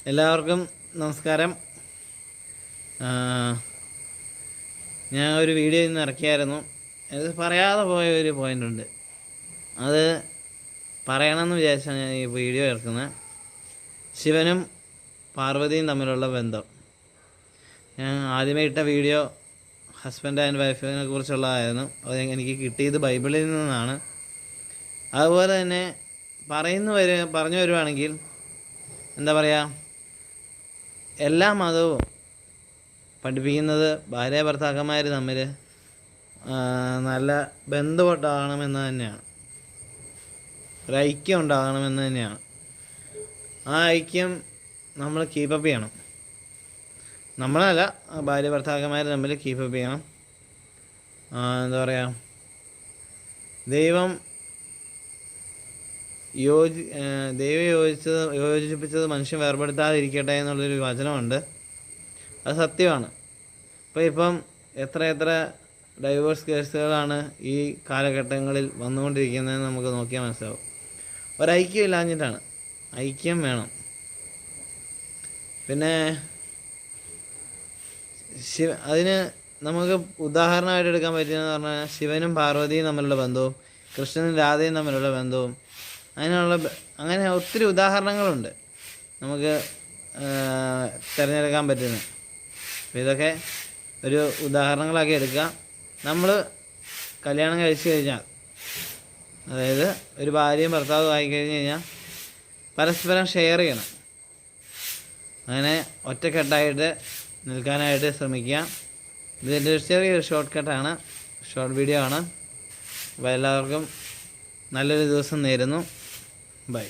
എല്ലാവർക്കും നമസ്കാരം. ഞാൻ ഒരു വീഡിയോ ഇന്ന് ഇറക്കിയായിരുന്നു. അത് പറയാതെ പോയ ഒരു പോയിൻ്റ് ഉണ്ട്. അത് പറയണമെന്ന് വിചാരിച്ചാണ് ഞാൻ ഈ വീഡിയോ ഇറക്കുന്നത്. ശിവനും പാർവതിയും തമ്മിലുള്ള ബന്ധം. ഞാൻ ആദ്യമേ ഇട്ട വീഡിയോ ഹസ്ബൻഡ് ആൻഡ് വൈഫിനെ കുറിച്ചുള്ളതായിരുന്നു. അത് എനിക്ക് കിട്ടിയത് ബൈബിളിൽ നിന്നാണ്. അതുപോലെ തന്നെ പറഞ്ഞു വരുവാണെങ്കിൽ എന്താ പറയുക, എല്ലാ മതവും പഠിപ്പിക്കുന്നത് ഭാര്യ ഭർത്താക്കന്മാർ തമ്മിൽ നല്ല ബന്ധമുണ്ടാകണമെന്ന് തന്നെയാണ്, ഒരു ഐക്യം ഉണ്ടാകണമെന്ന് തന്നെയാണ്. ആ ഐക്യം നമ്മൾ കീപ്പപ്പ് ചെയ്യണം. നമ്മളല്ല, ഭാര്യ ഭർത്താക്കന്മാർ തമ്മിൽ കീപ്പപ്പ് ചെയ്യണം. എന്താ പറയുക, ദൈവം യോജിപ്പിച്ചത് മനുഷ്യൻ വേർപെടുത്താതിരിക്കട്ടെ എന്നുള്ളൊരു വചനമുണ്ട്. അത് സത്യമാണ്. ഇപ്പം എത്ര ഡൈവേഴ്സ് കേസുകളാണ് ഈ കാലഘട്ടങ്ങളിൽ വന്നുകൊണ്ടിരിക്കുന്നതെന്ന് നമുക്ക് നോക്കിയാൽ മനസ്സിലാവും. ഒരൈക്യം ഇല്ലാഞ്ഞിട്ടാണ്. ഐക്യം വേണം. പിന്നെ അതിന് നമുക്ക് ഉദാഹരണമായിട്ട് എടുക്കാൻ പറ്റുന്നതെന്ന് പറഞ്ഞാൽ ശിവനും പാർവതിയും തമ്മിലുള്ള ബന്ധവും കൃഷ്ണനും രാധയും തമ്മിലുള്ള ബന്ധവും അങ്ങനെ ഒത്തിരി ഉദാഹരണങ്ങളുണ്ട് നമുക്ക് തിരഞ്ഞെടുക്കാൻ പറ്റുന്നത്. അപ്പോൾ ഇതൊക്കെ ഒരു ഉദാഹരണങ്ങളാക്കി എടുക്കുക. നമ്മൾ കല്യാണം കഴിച്ചു കഴിഞ്ഞാൽ, അതായത് ഒരു ഭാര്യയും ഭർത്താവും ആയിക്കഴിഞ്ഞ് കഴിഞ്ഞാൽ പരസ്പരം ഷെയർ ചെയ്യണം. അങ്ങനെ ഒറ്റക്കെട്ടായിട്ട് നിൽക്കാനായിട്ട് ശ്രമിക്കുക. ഇതിൻ്റെ ഒരു ചെറിയൊരു ഷോർട്ട് വീഡിയോ ആണ്. അപ്പോൾ എല്ലാവർക്കും നല്ലൊരു ദിവസം നേരുന്നു. ബൈ.